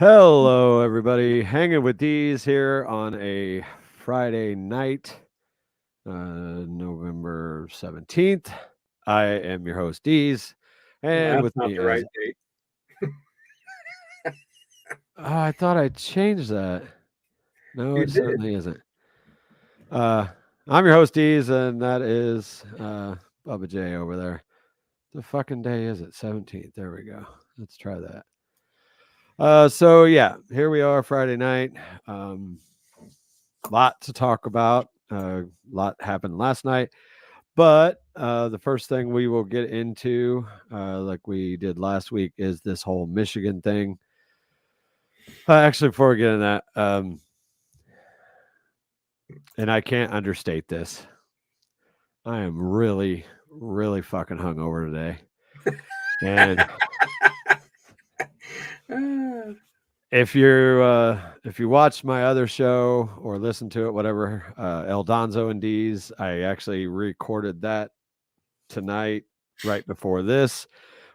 Hello, everybody. Hanging with Deez here on a Friday night, November 17th. I am your host, Deez, and That's with not me the as right date. I thought I changed that. No, You it did. certainly isn't. I'm your host, Deez, and that is Bubba J over there. The fucking day is it? 17th. There we go. Let's try that. So yeah, here we are Friday night. Lot to talk about. A lot happened last night, but the first thing we will get into, like we did last week, is this whole Michigan thing. Actually, before we get in that, and I can't understate this, I am really, really fucking hungover today, and Ah, if you watch my other show or listen to it, whatever, El Donzo and Deez, I actually recorded that tonight right before this,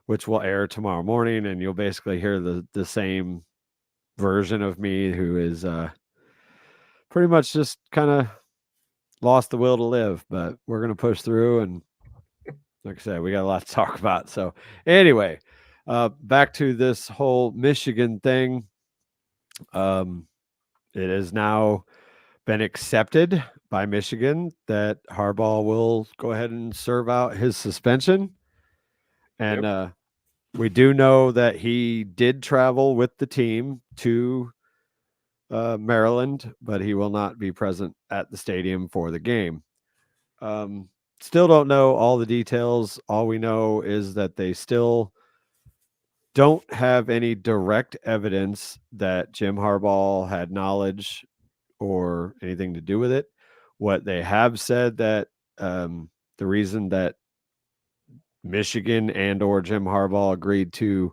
which will air tomorrow morning, and you'll basically hear the same version of me who is pretty much just kind of lost the will to live, but we're gonna push through. And like I said, we got a lot to talk about. So anyway, back to this whole Michigan thing. Um, it has now been accepted by Michigan that Harbaugh will go ahead and serve out his suspension. And yep. we do know that he did travel with the team to Maryland, but he will not be present at the stadium for the game. Um, Still don't know all the details. All we know is that they still don't have any direct evidence that Jim Harbaugh had knowledge or anything to do with it. What they have said that the reason that Michigan and or Jim Harbaugh agreed to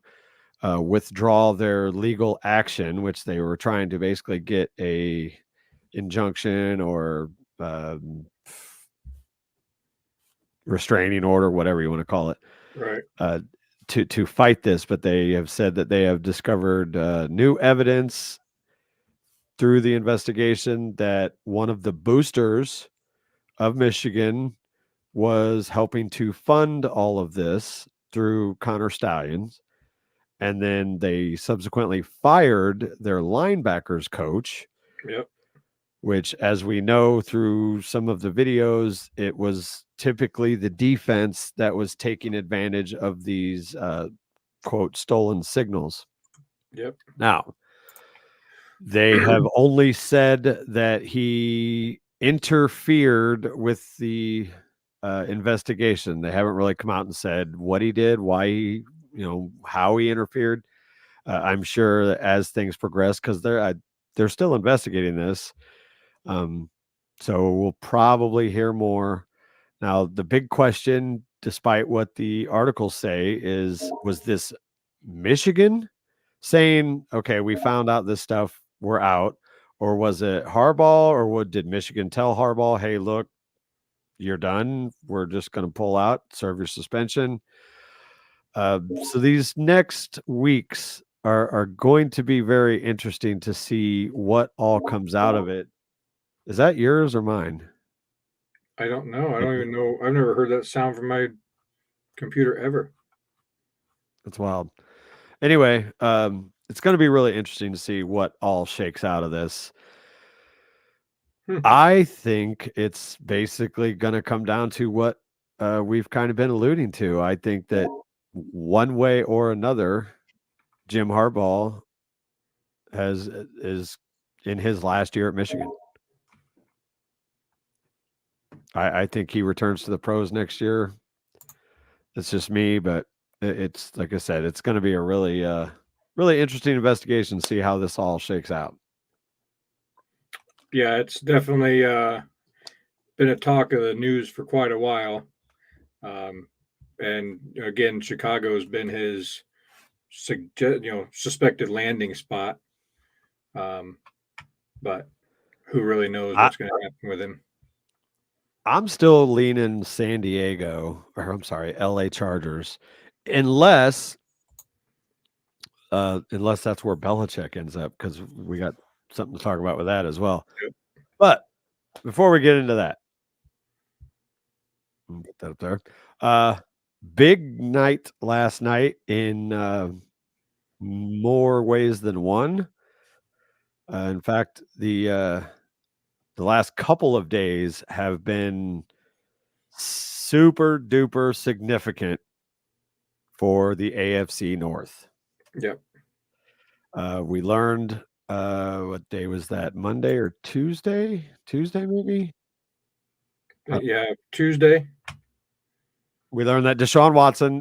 withdraw their legal action, which they were trying to basically get a injunction or restraining order, whatever you want to call it, Right. uh, to fight this. But they have said that they have discovered new evidence through the investigation that one of the boosters of Michigan was helping to fund all of this through Connor Stallions. And then they subsequently fired their linebackers coach, Yep. which, as we know through some of the videos, it was typically the defense that was taking advantage of these quote stolen signals. Yep. Now, they have only said that he interfered with the investigation. They haven't really come out and said what he did, why he, how he interfered. I'm sure that as things progress, because they're still investigating this. Um, so we'll probably hear more. Now, the big question, despite what the articles say, is was this Michigan saying, okay, we found out this stuff, we're out? Or was it Harbaugh, or what did Michigan tell Harbaugh, hey, look, you're done. We're just going to pull out, serve your suspension. So these next weeks are going to be very interesting to see what all comes out of it. Is that yours or mine? I don't know. I don't even know. I've never heard that sound from my computer ever. That's wild. Anyway, it's going to be really interesting to see what all shakes out of this. Hmm. I think it's basically going to come down to what we've kind of been alluding to. I think that one way or another, Jim Harbaugh is in his last year at Michigan. I think he returns to the pros next year. It's just me, but it's like I said, it's going to be a really, really interesting investigation to see how this all shakes out. Yeah, it's definitely been a talk of the news for quite a while. Um, and again, Chicago's been his suspected landing spot. Um, but who really knows I, what's going to happen with him? I'm still leaning San Diego, or I'm sorry, LA Chargers, unless unless that's where Belichick ends up, because we got something to talk about with that as well. Yep. But before we get into that, put that up there. Big night last night in more ways than one. In fact, the last couple of days have been super duper significant for the AFC North. Yep. We learned what day was that? Monday or Tuesday? Tuesday, maybe. Yeah, Tuesday. We learned that Deshaun Watson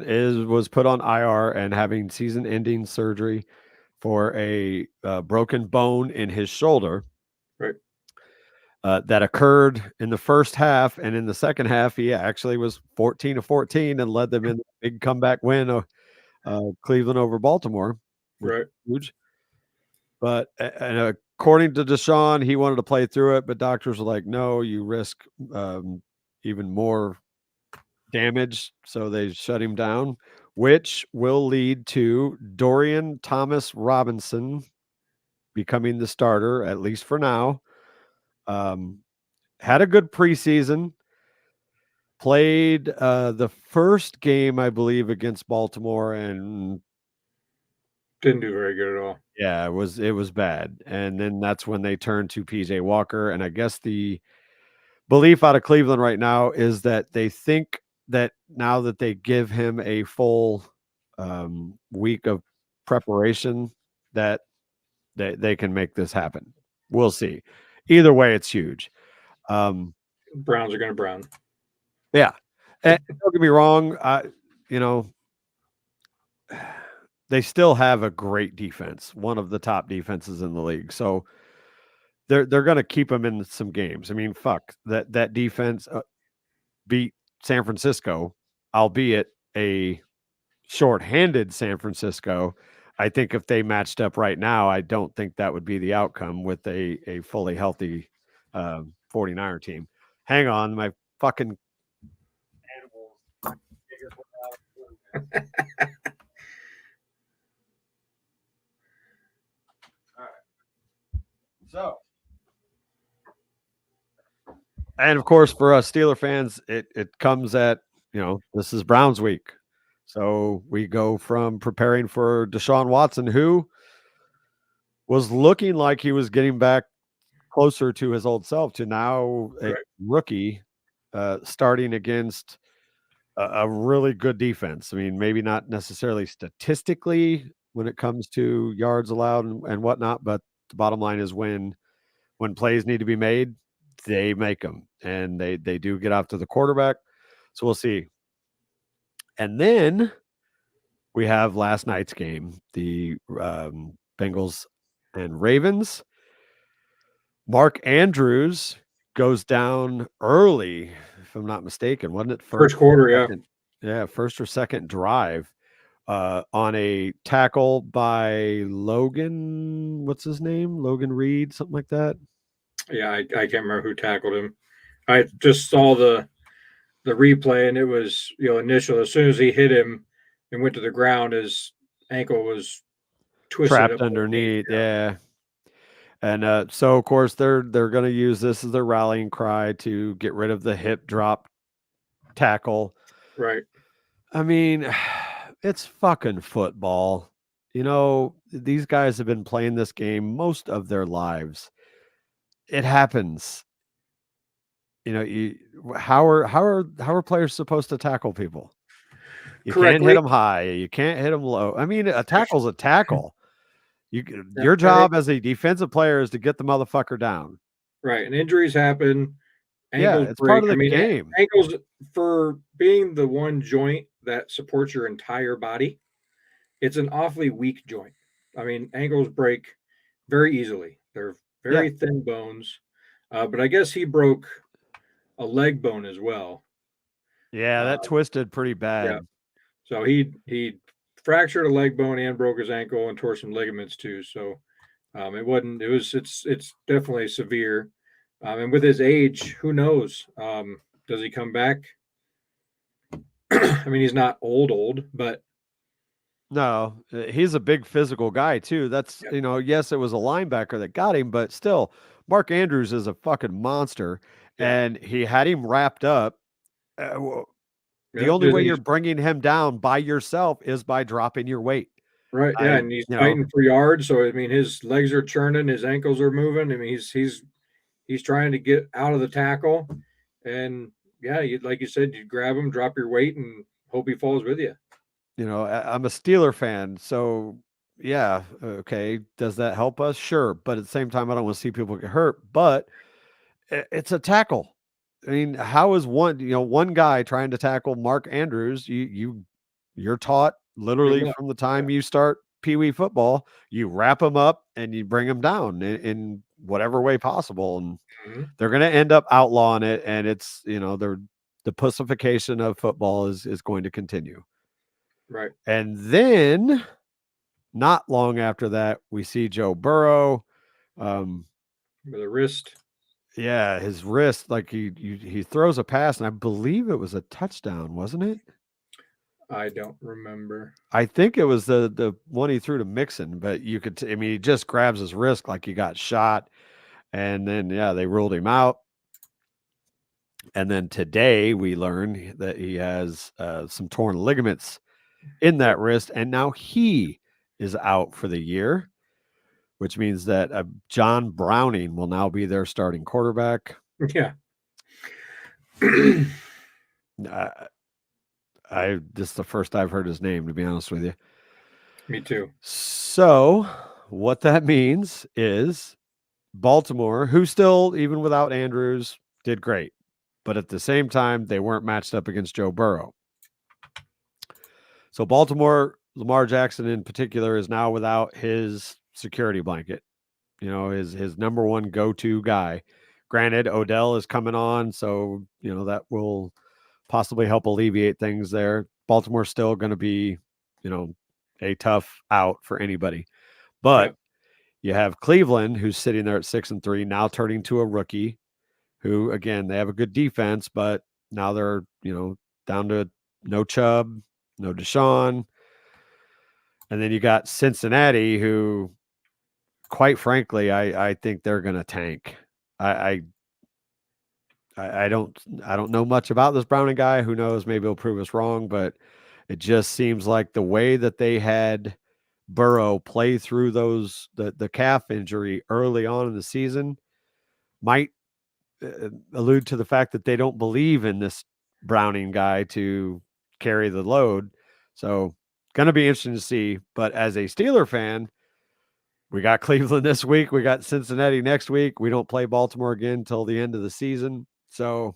was put on IR and having season-ending surgery for a broken bone in his shoulder. Right. That occurred in the first half, and in the second half, he actually was 14-14 and led them in the big comeback win of Cleveland over Baltimore, which Right. was huge. But and according to Deshaun, he wanted to play through it, but doctors were like, "No, you risk even more damage," so they shut him down, which will lead to Dorian Thomas-Robinson becoming the starter, at least for now. Had a good preseason. Played the first game, I believe, against Baltimore, and Didn't do very good at all. yeah, it was bad. And then that's when they turned to PJ Walker. And I guess the belief out of Cleveland right now is that they think that now that they give him a full week of preparation, that they can make this happen. We'll see. Either way, it's huge. Browns are going to brown. Yeah. And don't get me wrong, you know, they still have a great defense, one of the top defenses in the league. So they're going to keep them in some games. I mean, fuck that defense beat San Francisco, albeit a shorthanded San Francisco. I think if they matched up right now, I don't think that would be the outcome with a fully healthy 49er team. Hang on, my fucking animals. So, and of course, for us Steeler fans, it comes at this is Browns week, so we go from preparing for Deshaun Watson, who was looking like he was getting back closer to his old self, to now a Right. rookie starting against a really good defense. I mean, maybe not necessarily statistically when it comes to yards allowed and whatnot, but the bottom line is when plays need to be made, they make them, and they do get after the quarterback. So we'll see. And then we have last night's game, the Bengals and Ravens. Mark Andrews goes down early, if I'm not mistaken, wasn't it? First quarter, yeah. Second, yeah, first or second drive on a tackle by Logan. What's his name? Logan Reed, something like that. Yeah, I can't remember who tackled him. I just saw the replay, and it was initial. As soon as he hit him and went to the ground, his ankle was twisted Trapped up underneath, yeah. And so of course they're going to use this as their rallying cry to get rid of the hip drop tackle. Right. I mean, it's fucking football. These guys have been playing this game most of their lives. It happens. How are players supposed to tackle people? You can't hit Correctly. them high. You can't hit them low. I mean, a tackle's a tackle. Your Yeah, job as a defensive player is to get the motherfucker down. right. And injuries happen. Yeah, Ankles it's break. part of the game. Ankles, for being the one joint that supports your entire body, it's an awfully weak joint. I mean, ankles break very easily. They're very thin bones. But I guess he broke a leg bone as well. Yeah, that twisted pretty Yeah. bad. So he fractured a leg bone and broke his ankle and tore some ligaments too. So it's definitely severe. And with his age, who knows? Does he come back? I mean, he's not old, but No, he's a big physical guy too. That's, Yep. yes, it was a linebacker that got him, but still, Mark Andrews is a fucking monster, Yeah. and he had him wrapped up. The Yep. only way you're bringing him down by yourself is by dropping your weight. Right. Yeah. I, And he's you know, fighting for yards. So I mean, his legs are churning, his ankles are moving. I mean, he's trying to get out of the tackle, and yeah, you like you said, you grab him, drop your weight, and hope he falls with you. I'm a Steeler fan, so yeah, okay. Does that help us? Sure, but at the same time, I don't want to see people get hurt. But it's a tackle. I mean, how is one guy trying to tackle Mark Andrews? You're taught Good literally luck. from the Yeah. time you start Pee Wee football, you wrap them up and you bring them down in whatever way possible, and Mhm. they're going to end up outlawing it, and it's the pussification of football is going to continue. Right. And then not long after that, we see Joe Burrow. Um, With a wrist. yeah, his wrist, like he throws a pass, and I believe it was a touchdown, wasn't it? I don't remember. I think it was the one he threw to Mixon, but I mean, he just grabs his wrist like he got shot, and then yeah, they ruled him out. And then today we learned that he has some torn ligaments in Yep. that wrist, and now he is out for the year, which means that John Browning will now be their starting quarterback. Yeah. Uh, this is the first I've heard his name, to be honest with you. Me too. So what that means is Baltimore, who still, even without Andrews, did great, but at the same time, they weren't matched up against Joe Burrow. So Baltimore, Lamar Jackson in particular, is now without his security blanket. His number one go-to guy. Granted, Odell is coming on, so that will possibly help alleviate things there. Baltimore's still going to be, a tough out for anybody. But Yep. you have Cleveland, who's sitting there at 6-3, now turning to a rookie, who again they have a good defense, but now they're down to no Chubb, no Deshaun, and then you got Cincinnati, who, quite frankly, I think they're going to tank. I, I don't know much about this Browning guy. Who knows? Maybe he'll prove us wrong, but it just seems like the way that they had Burrow play through the calf injury early on in the season might allude to the fact that they don't believe in this Browning guy to carry the load. So, going to be interesting to see. But as a Steeler fan, we got Cleveland this week. We got Cincinnati next week. We don't play Baltimore again until the end of the season. So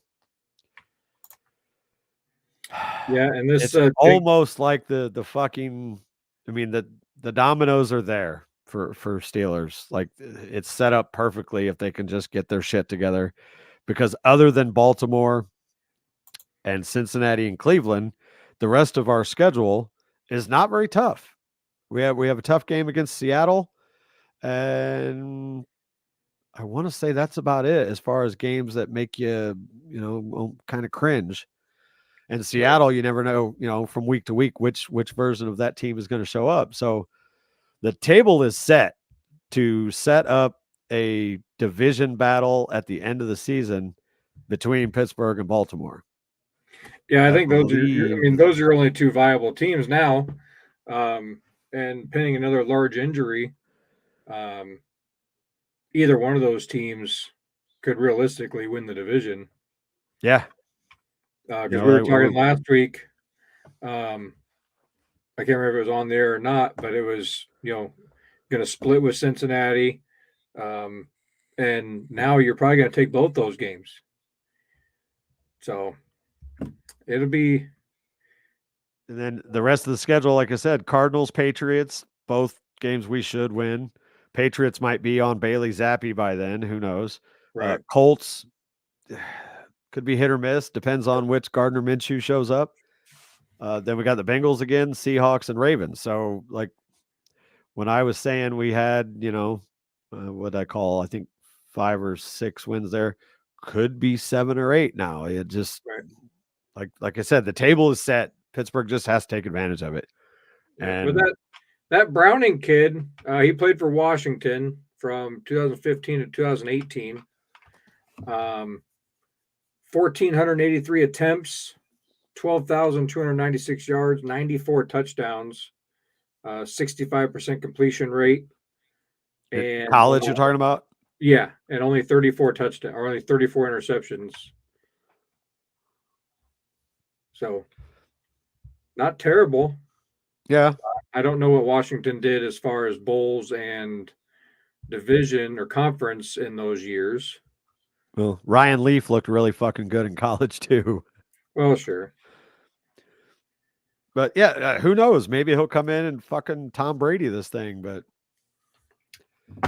Yeah. And this it's big. almost like the fucking, I mean, the dominoes are there for Steelers. Like it's set up perfectly if they can just get their shit together. Because other than Baltimore and Cincinnati and Cleveland, the rest of our schedule is not very tough. We have a tough game against Seattle, and I want to say that's about it as far as games that make you kind of cringe. And Right. Seattle, you never know, from week to week which version of that team is going to show up. So the table is set to set up a division battle at the end of the season between Pittsburgh and Baltimore. Yeah. I I think those are. I believe. mean, those are only two viable teams now. Um, and pending another large injury, um, either one of those teams could realistically win the division. Yeah. Because we were talking last week. Um, I can't remember if it was on there or not, but it was going to split with Cincinnati, um, and now you're probably going to take both those games. So it'll be And then the rest of the schedule, like I said, Cardinals, Patriots, both games we should win. Patriots might be on Bailey Zappi by then. Who knows? right. Colts could be hit or miss. Depends on which Gardner Minshew shows up. Then we got the Bengals again, Seahawks, and Ravens. So, like when I was saying we had, what I call, I think 5 or 6 wins there, could be 7 or 8 now. It just, Right. like I said, the table is set. Pittsburgh just has to take advantage of it. Yeah, but And that Browning kid, he played for Washington from 2015 to 2018. 1,483 attempts, 12,296 yards, 94 touchdowns, 65% completion rate, and college you're talking about? yeah, and only 34 touchdowns or only 34 interceptions. So not terrible. Yeah. I don't know what Washington did as far as bowls and division or conference in those years. Well, Ryan Leaf looked really fucking good in college too. Well, sure. But yeah, who knows? Maybe he'll come in and fucking Tom Brady this thing. But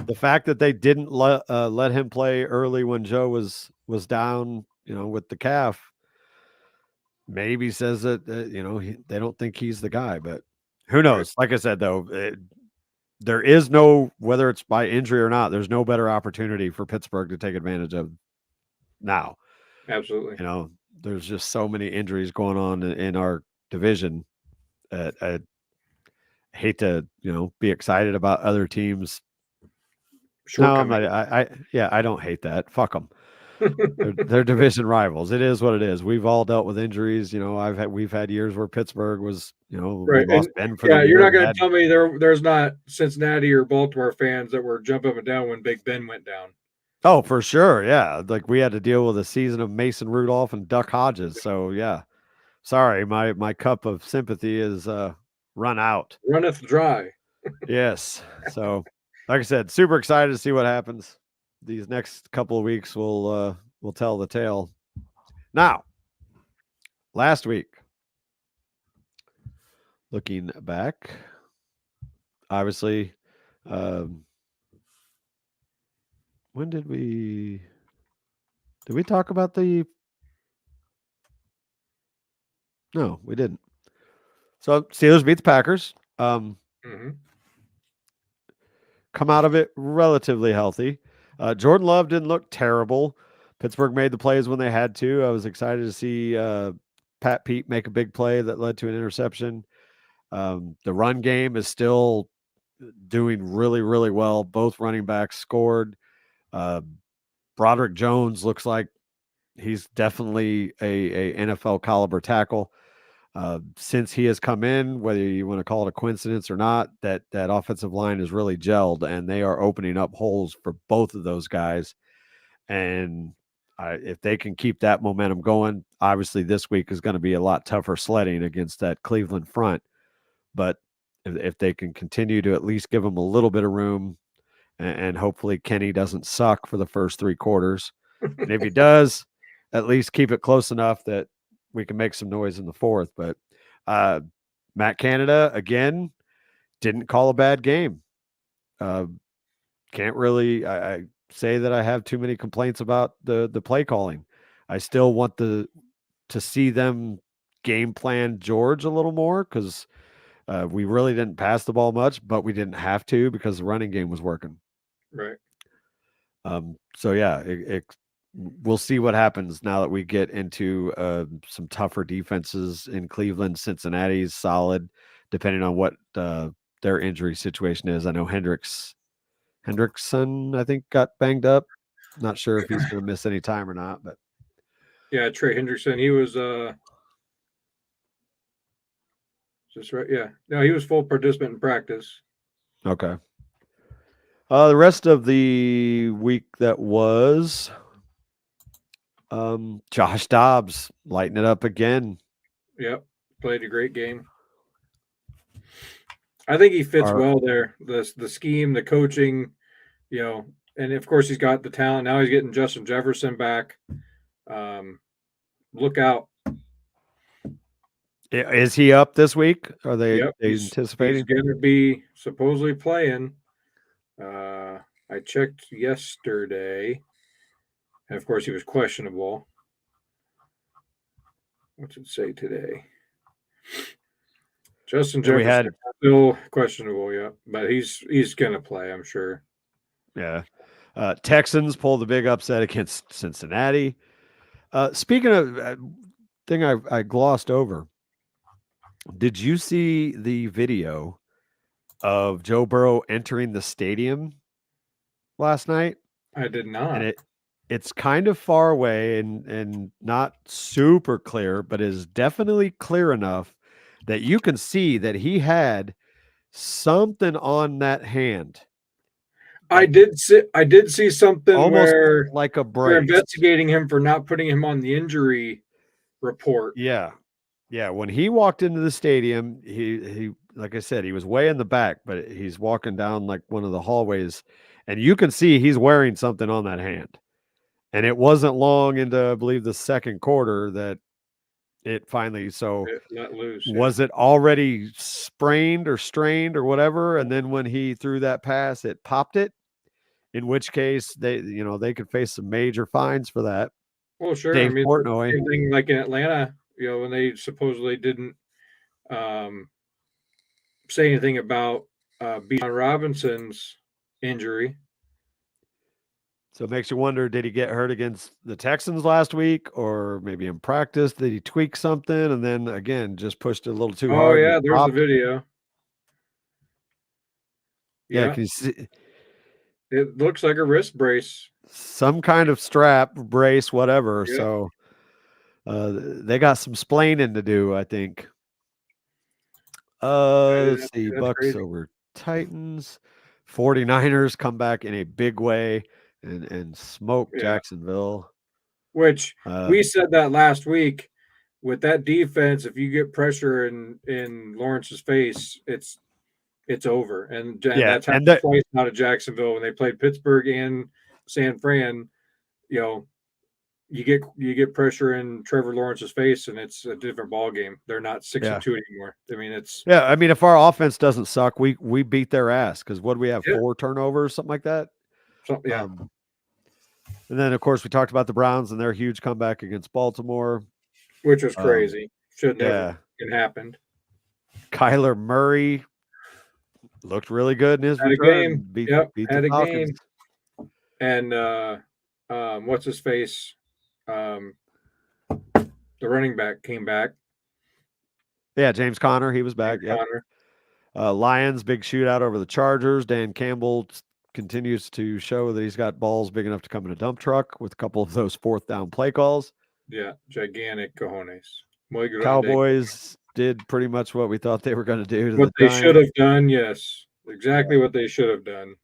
the fact that they didn't let him play early when Joe was down, with the calf, maybe says that they don't think he's the guy. But who Right. knows? Like I said, though, there is no, whether it's by injury or not, there's no better opportunity for Pittsburgh to take advantage of now. Absolutely. There's just so many injuries going on in our division. I hate to, be excited about other teams. No, I'm Shortcoming. not. I don't hate that. Fuck them. They're division rivals. It is what it is. We've all dealt with injuries. We've had years where Pittsburgh was, we Right. And lost Ben for the yeah, you're year not and going to had. tell me there's not Cincinnati or Baltimore fans that were jumping up and down when Big Ben went down. Oh, for sure. Yeah. Like we had to deal with a season of Mason Rudolph and Duck Hodges. So yeah. Sorry, my cup of sympathy is run out. Runneth dry. Yes. So like I said, super excited to see what happens. These next couple of weeks will tell the tale. Now, last week, looking back, obviously, when did we talk about the? No, we didn't. So Steelers beat the Packers. Mm-hmm. Come out of it relatively healthy. Jordan Love didn't look terrible. Pittsburgh made the plays when they had to. I was excited to see Pat Pete make a big play that led to an interception. The run game is still doing really, really well. Both running backs scored. Broderick Jones looks like he's definitely a NFL caliber tackle. Since he has come in, whether you want to call it a coincidence or not, that offensive line is really gelled, and they are opening up holes for both of those guys. And if they can keep that momentum going, obviously this week is going to be a lot tougher sledding against that Cleveland front. But if they can continue to at least give them a little bit of room, and hopefully Kenny doesn't suck for the first 3 quarters, and if he does, at least keep it close enough that we can make some noise in the fourth. But Matt Canada again didn't call a bad game. Can't really I say that I have too many complaints about the play calling. I still want to see them game plan George a little more because we really didn't pass the ball much, but we didn't have to because the running game was working. Right. So yeah, we'll see what happens now that we get into some tougher defenses in Cleveland. Cincinnati's solid, depending on what their injury situation is. I know Hendrickson, I think, got banged up. Not sure if he's going to miss any time or not, but Yeah, Trey Hendrickson, he was just right. Yeah. No, he was full participant in practice. okay. The rest of the week that was Josh Dobbs lighting it up again. Yep. Played a great game. I think he fits well there. The scheme, the coaching, and of course he's got the talent. Now he's getting Justin Jefferson back. Look out. Is he up this week? Are they Yep, he's anticipating? going to be supposedly playing. I checked yesterday, and of course he was questionable. What's it say today? Justin Jefferson still questionable, yeah, but he's going to play, I'm sure. Yeah. Texans pull the big upset against Cincinnati. Speaking of thing I glossed over, Did you see the video of Joe Burrow entering the stadium last night? I did And not. it's kind of far away and not super clear, but is definitely clear enough that you can see that he had something on that hand, like I did see something almost where like a they're brace. investigating him for not putting him on the injury report. Yeah. Yeah, when he walked into the stadium, he like I said, he was way in the back, but he's walking down like one of the hallways, and you can see he's wearing something on that hand. And it wasn't long into, I believe, the second quarter that it finally. So It let loose, yeah. was it already sprained or strained or whatever? And then when he threw that pass, it popped it. In which case, they could face some major fines for that. Well, sure. I Dave mean, it's the Portnoy. same thing like in Atlanta, when they supposedly didn't um, say anything about Bijan Robinson's injury. So it makes you wonder, did he get hurt against the Texans last week, or maybe in practice? Did he tweak something and then again just pushed it a little too Oh hard and yeah, it there's the popped? video. Yeah, Yeah, can you see it looks like a wrist brace. some kind of strap, brace, whatever? Yeah, So they got some splaining to do, I think. Let's see, that's Bucks crazy. over Titans. 49ers come back in a big way and smoke Yeah, Jacksonville. which Uh, we said that last week with that defense. If you get pressure in Lawrence's face, it's over. And yeah, that's and happened twice out of Jacksonville when they played Pittsburgh and San Fran. You know, you get pressure in Trevor Lawrence's face, and it's a different ball game. They're not six and yeah. two anymore. I mean, it's Yeah, I mean, if our offense doesn't suck, we beat their ass because what do we have? yeah, 4 turnovers, something like that. yeah, Um, and then of course we talked about the Browns and their huge comeback against Baltimore. which was Um, crazy. Should never yeah, happened. Kyler Murray looked really good in his Had a game. return. Beat Yep, beat the had a Falcons. game. And what's his face? Um, the running back came back. Yeah, James Conner, he was back. James Yep. Conner. Lions big shootout over the Chargers. Dan Campbell continues to show that he's got balls big enough to come in a dump truck with a couple of those fourth down play calls. Yeah, gigantic cojones. Muy grande. Cowboys did pretty much what we thought they were going to do to What the they should Giants. have done, yes, exactly what they should have done.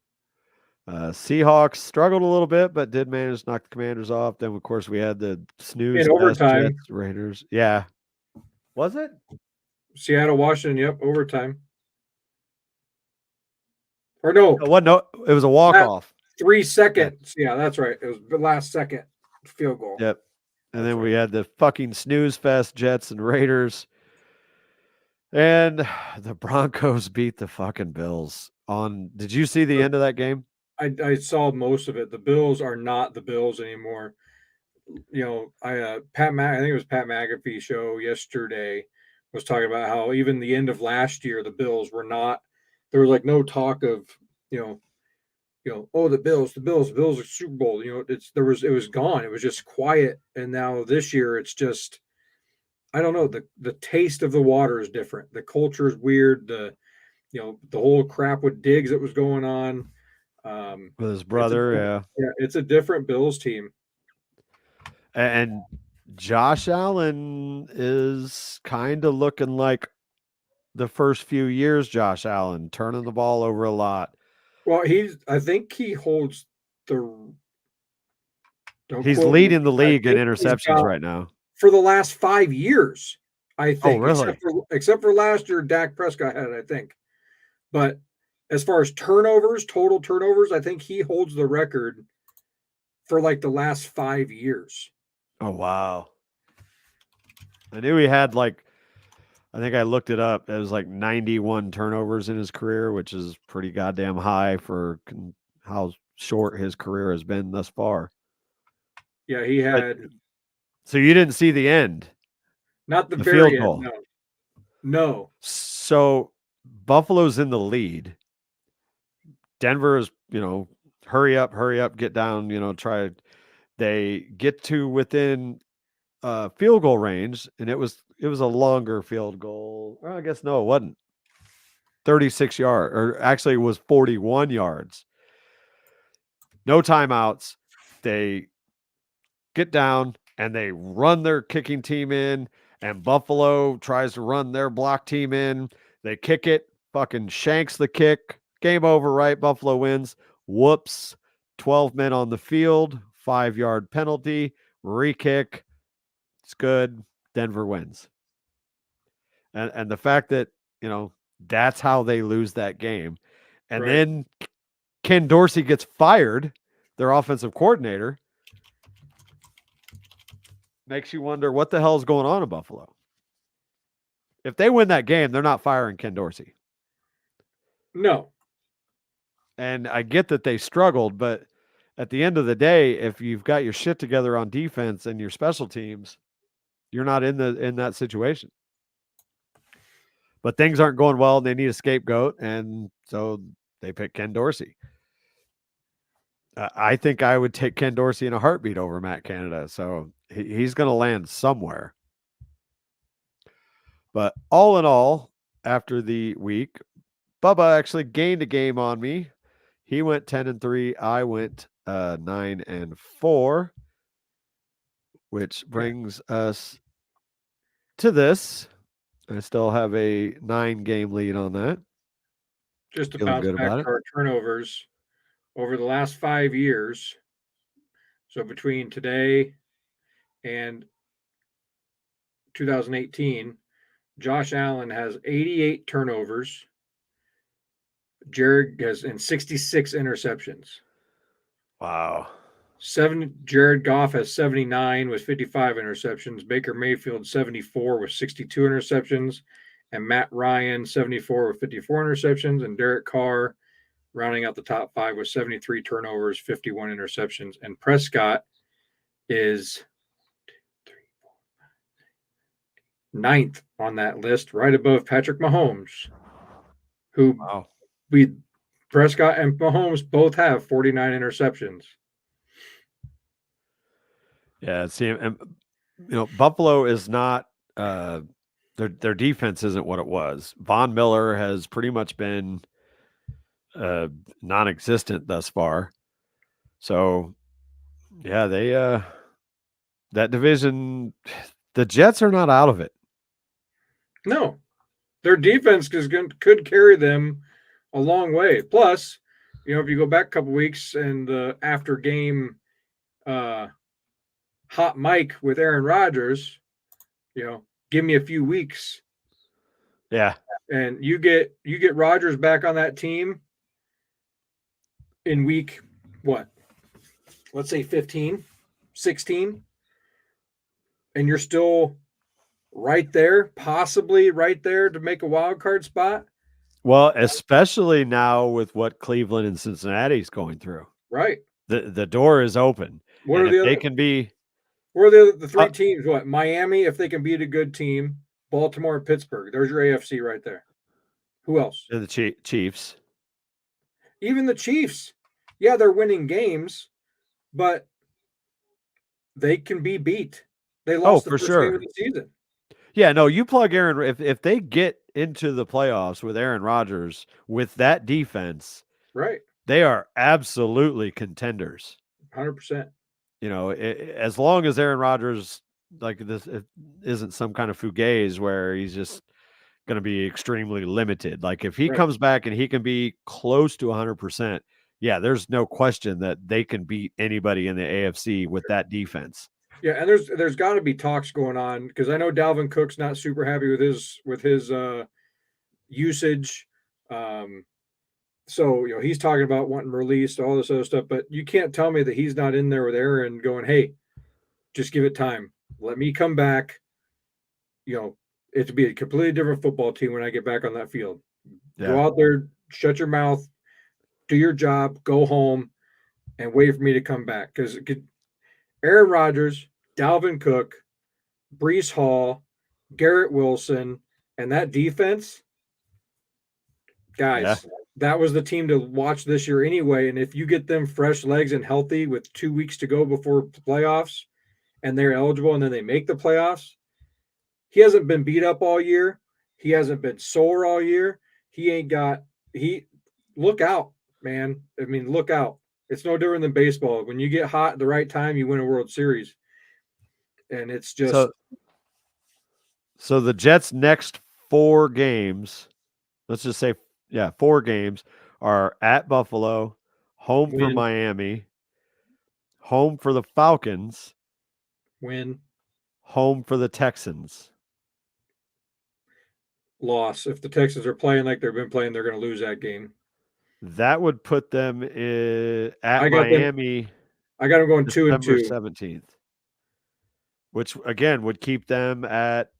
Seahawks struggled a little bit, but did manage to knock the Commanders off. Then, of course, we had the snooze In fest overtime, Jets, Raiders. Yeah. Was it? Seattle, Washington. Yep, overtime. Or no, It wasn't. No, it was a walk that off. 3 Yeah. seconds. Yeah, that's right. It was the last second field goal. Yep. And That's then right. we had the fucking snooze fest Jets and Raiders. And the Broncos beat the fucking Bills on. Did you see the end of that game? I saw most of it. The Bills are not the Bills anymore. I think it was Pat McAfee show yesterday was talking about how even the end of last year the Bills were not. There was like no talk of you know oh the Bills are Super Bowl. It was gone. It was just quiet. And now this year it's just I don't know, the taste of the water is different. The culture is weird. The whole crap with Diggs that was going on. With his It's a brother, yeah. yeah, it's a different Bills team. And Josh Allen is kind of looking like the first few years, Josh Allen, turning the ball over a lot. Well, I think he holds the. Don't He's quote me. leading the I league in think he's interceptions got right now. for the last 5 years. I Oh, think, really? except for last year, Dak Prescott had it. I think, but as far as turnovers, total turnovers, I think he holds the record for like the last 5 years. Oh, wow. I knew he had like, I think I looked it up. It was like 91 turnovers in his career, which is pretty goddamn high for how short his career has been thus far. Yeah, he But had so you didn't see the end, not the the field very end. goal. No, no. So Buffalo's in the lead. Denver is, hurry up, get down, try. They get to within field goal range, and it was a longer field goal. Or I guess no, it wasn't. 36 yards, or actually it was 41 yards. No timeouts. They get down and they run their kicking team in, and Buffalo tries to run their block team in. They kick it, fucking shanks the kick. Game over, right? Buffalo wins. Whoops. 12 men on the field, 5-yard penalty, re-kick. It's good. Denver wins. And the fact that, that's how they lose that game. And Right. then Ken Dorsey gets fired, their offensive coordinator. Makes you wonder what the hell is going on in Buffalo. If they win that game, they're not firing Ken Dorsey. No. And I get that they struggled, but at the end of the day, if you've got your shit together on defense and your special teams, you're not in that situation. But things aren't going well, and they need a scapegoat, and so they pick Ken Dorsey. I think I would take Ken Dorsey in a heartbeat over Matt Canada, so he's going to land somewhere. But all in all, after the week, Bubba actually gained a game on me. He went 10-3. I went 9-4, which brings us to this. I still have a 9-game lead on that. Just to Feeling bounce good back about to it. our turnovers over the last 5 years. So between today and 2018, Josh Allen has 88 turnovers. Jared has 66 interceptions. Wow. Jared Goff has 79 with 55 interceptions. Baker Mayfield 74 with 62 interceptions, and Matt Ryan 74 with 54 interceptions, and Derek Carr rounding out the top 5 with 73 turnovers, 51 interceptions. And Prescott is 9th on that list, right above Patrick Mahomes, who Prescott and Mahomes both have 49 interceptions. Yeah, see, and Buffalo is not their defense isn't what it was. Von Miller has pretty much been non-existent thus far. So, yeah, they that division, the Jets are not out of it. No, their defense could carry them a long way. Plus, if you go back a couple weeks and the after game hot mic with Aaron Rodgers, give me a few weeks. Yeah. And you get Rodgers back on that team in week what? Let's say 15, 16, and you're still right there, possibly right there to make a wild card spot. Well, especially now with what Cleveland and Cincinnati is going through. Right. The door is open. What and are the if other? they can be What are the 3 teams? What? Miami, if they can beat a good team, Baltimore and Pittsburgh. There's your AFC right there. Who else? The Chiefs. Even the Chiefs. Yeah, they're winning games, but they can be beat. They lost the first game of the season. Yeah, no, you plug Aaron. If they get into the playoffs with Aaron Rodgers with that defense, right, they are absolutely contenders. 100%. As long as Aaron Rodgers like this isn't some kind of fugazi where he's just going to be extremely limited. Like if he comes back and he can be close to 100%, yeah, there's no question that they can beat anybody in the AFC with that defense. Yeah, and there's got to be talks going on because I know Dalvin Cook's not super happy with his usage. So he's talking about wanting released, all this other stuff. But you can't tell me that he's not in there with Aaron going, "Hey, just give it time. Let me come back. It'll be a completely different football team when I get back on that field. Yeah. Go out there, shut your mouth, do your job, go home, and wait for me to come back." Because Aaron Rodgers, Dalvin Cook, Breece Hall, Garrett Wilson, and that defense, guys, that was the team to watch this year anyway. And if you get them fresh legs and healthy with 2 weeks to go before the playoffs, and they're eligible and then they make the playoffs, he hasn't been beat up all year. He hasn't been sore all year. He ain't got he look out, man. I mean, look out. It's no different than baseball. When you get hot at the right time, you win a World Series. And it's just So the Jets' next 4 games, let's just say 4 games are at Buffalo, home for win, Miami, home for the Falcons, win, home for the Texans. loss. If the Texans are playing like they've been playing, they're going to lose that game. That would put them at I got them. Miami I got them going December 2-2. 17th, which again would keep them at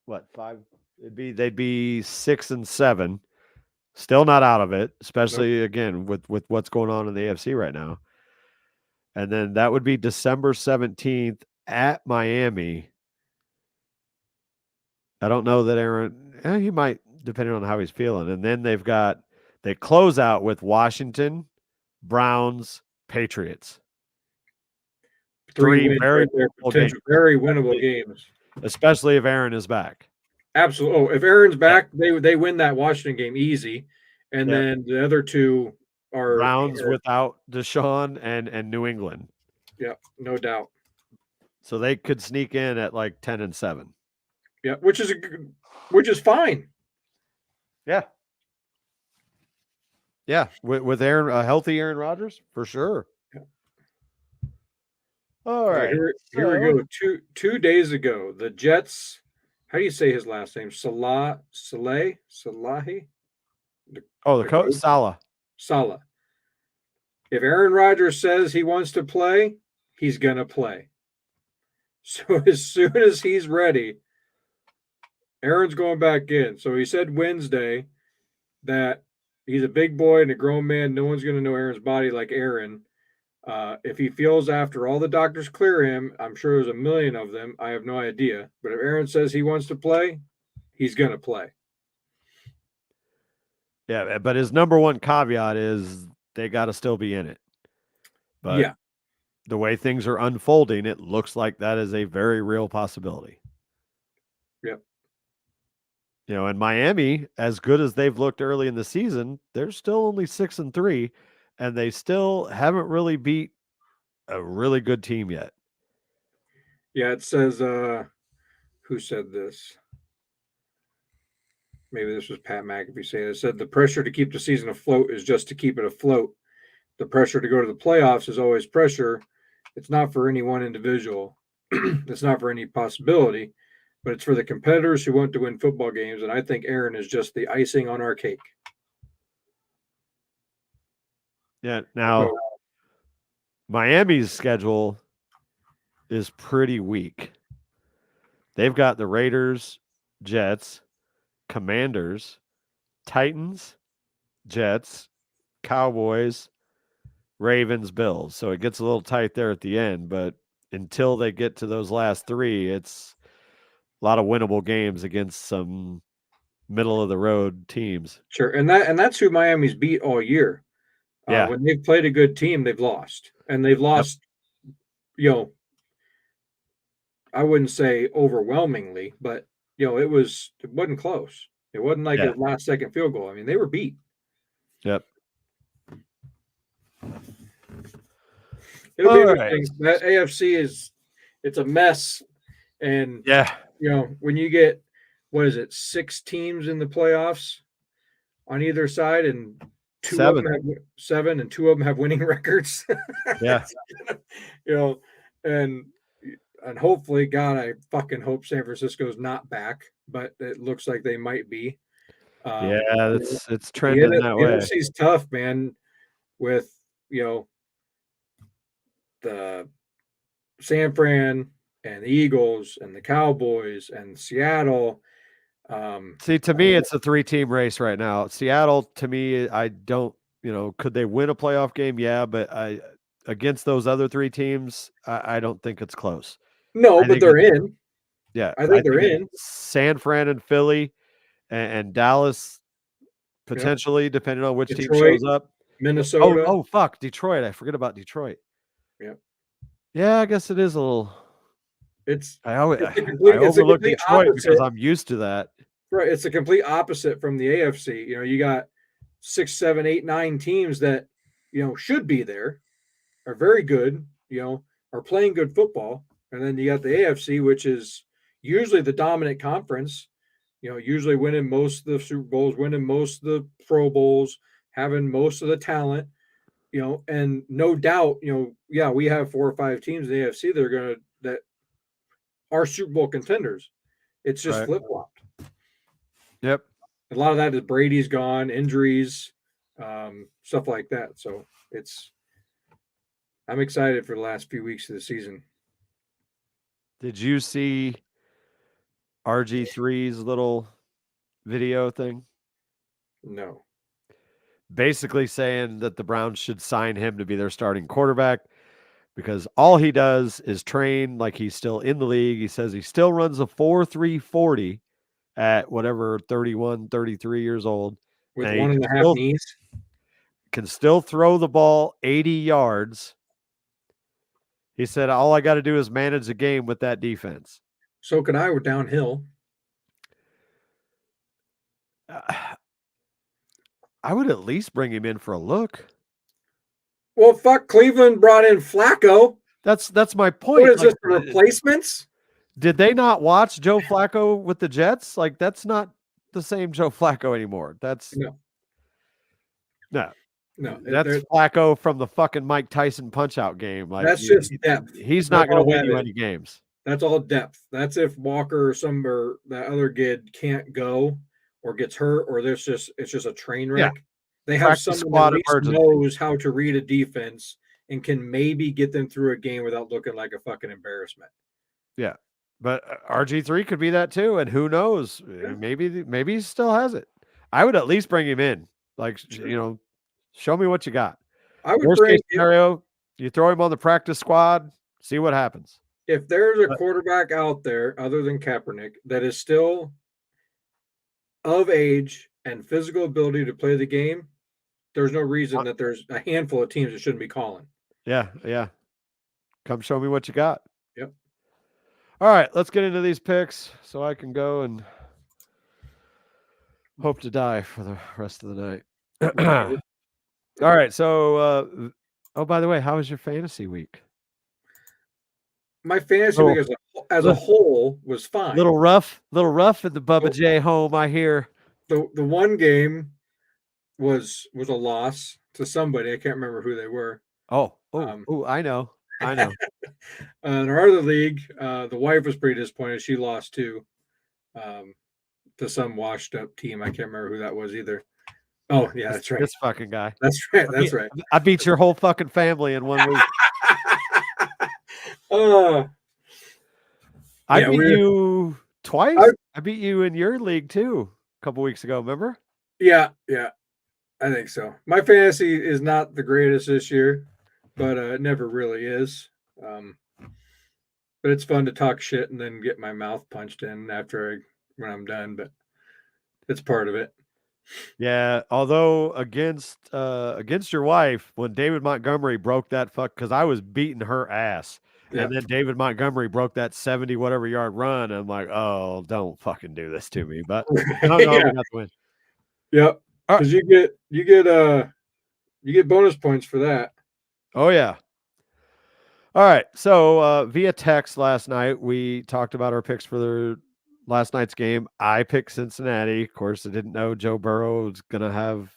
what 5? They'd be 6 and 7, still not out of it, especially again with what's going on in the AFC right now. And then that would be December 17th at Miami. I don't know that Aaron, he might, depending on how he's feeling. And then they close out with Washington, Browns, Patriots. 3 wins very right there, potential, very winnable games. Especially if Aaron is back. Absolutely. Oh, if Aaron's back, they win that Washington game easy. And then the other 2 are Browns without Deshaun and New England. Yeah, no doubt. So they could sneak in at like 10 and 7. Yeah, which is fine. Yeah. Yeah, with Aaron, a healthy Aaron Rodgers, for sure. Yeah. All right. Here we go. 2 days ago, the Jets, how do you say his last name? Salahi? Oh, the coach? Salah. If Aaron Rodgers says he wants to play, he's going to play. So as soon as he's ready, Aaron's going back in. So he said Wednesday that he's a big boy and a grown man. No one's going to know Aaron's body like Aaron. If he feels after all the doctors clear him, I'm sure there's a million of them. I have no idea. But if Aaron says he wants to play, he's going to play. Yeah, but his number one caveat is they got to still be in it. But the way things are unfolding, it looks like that is a very real possibility. Yep. You know, and Miami, as good as they've looked early in the season, they're still only 6 and 3, and they still haven't really beat a really good team yet. Yeah, it says, who said this? Maybe this was Pat McAfee saying it. Said the pressure to keep the season afloat is just to keep it afloat. The pressure to go to the playoffs is always pressure. It's not for any one individual. It's not for any possibility, but it's for the competitors who want to win football games. And I think Aaron is just the icing on our cake. Yeah. Now, Miami's schedule is pretty weak. They've got the Raiders, Jets, Commanders, Titans, Jets, Cowboys, Ravens, Bills. So it gets a little tight there at the end, but until they get to those last 3, it's a lot of winnable games against some middle of the road teams. Sure. And that's who Miami's beat all year. Yeah. When they've played a good team, they've lost. And they've lost, I wouldn't say overwhelmingly, but it wasn't close. It wasn't like a last second field goal. I mean, they were beat. Yep. It'll be interesting. That AFC it's a mess. And when you get, 6 teams in the playoffs on either side, and 2 of them have 7, and 2 of them have winning records. Yeah. And hopefully, God, I fucking hope San Francisco's not back, but it looks like they might be. It's trending that way. The NFC's tough, man, with the San Fran and the Eagles and the Cowboys and Seattle. See, to me, it's a 3-team race right now. Seattle, to me, I don't, could they win a playoff game? Yeah, but against those other 3 teams, I don't think it's close. No, but they're in. Yeah, I think they're in. San Fran and Philly and Dallas, potentially, depending on which team shows up. Minnesota. Oh, fuck, Detroit. I forget about Detroit. Yeah. Yeah, I guess it is a little It's I always, it's the I it's the overlook complete Detroit because opposite. I'm used to that. Right, it's the complete opposite from the AFC. You got 6, 7, 8, 9 teams that should be there, are very good, are playing good football, and then you got the AFC, which is usually the dominant conference. Usually winning most of the Super Bowls, winning most of the Pro Bowls, having most of the talent. And no doubt, yeah, we have 4 or 5 teams in the AFC that are Super Bowl contenders. It's just Right. flip flopped. Yep. A lot of that is Brady's gone, injuries, stuff like that. So I'm excited for the last few weeks of the season. Did you see RG3's little video thing? No. Basically saying that the Browns should sign him to be their starting quarterback because all he does is train like he's still in the league. He says he still runs a 4.340 at whatever 31, 33 years old. With And he one and can a half still, knees. can still throw the ball 80 yards. He said, all I got to do is manage the game with that defense. So could I with downhill. I would at least bring him in for a look. Well, fuck, Cleveland brought in Flacco. That's my point. What is this, the replacements? Did they not watch Joe Flacco with the Jets? Like, that's not the same Joe Flacco anymore. That's no. That's Flacco from the fucking Mike Tyson Punch-Out game. Like, that's just depth. He's not going to win you any games. That's all depth. That's if Walker or that other kid can't go or gets hurt or it's just a train wreck. Yeah. They have someone that at least knows how to read a defense and can maybe get them through a game without looking like a fucking embarrassment. Yeah. But RG3 could be that too, and who knows? Yeah. Maybe he still has it. I would at least bring him in. Like, sure. Show me what you got. I would Worst case scenario, you throw him on the practice squad, see what happens. If there's a quarterback out there other than Kaepernick that is still of age and physical ability to play the game, there's no reason that there's a handful of teams that shouldn't be calling. Yeah. Come show me what you got. Yep. All right, let's get into these picks so I can go and hope to die for the rest of the night. All right, so oh, by the way, how was your fantasy week? My fantasy week as a whole was fine. Little rough at the Bubba J home, I hear. The one game was a loss to somebody. I can't remember who they were. I know. In our other league, the wife was pretty disappointed. She lost too, to some washed up team. I can't remember who that was either. Oh yeah, that's right. This fucking guy. That's right. That's right. I beat your whole fucking family in 1 week. I beat you twice. I beat you in your league too a couple weeks ago. Remember? Yeah, I think so. My fantasy is not the greatest this year, but it never really is. But it's fun to talk shit and then get my mouth punched in when I'm done. But it's part of it. Yeah, although against your wife, when David Montgomery broke that because I was beating her ass. And then David Montgomery broke that 70 whatever yard run. And I'm like, oh, don't fucking do this to me. But no, we got the win. Yep. Because you get bonus points for that. Oh yeah. All right. So via text last night, we talked about our picks for the last night's game. I picked Cincinnati. Of course, I didn't know Joe Burrow was gonna have,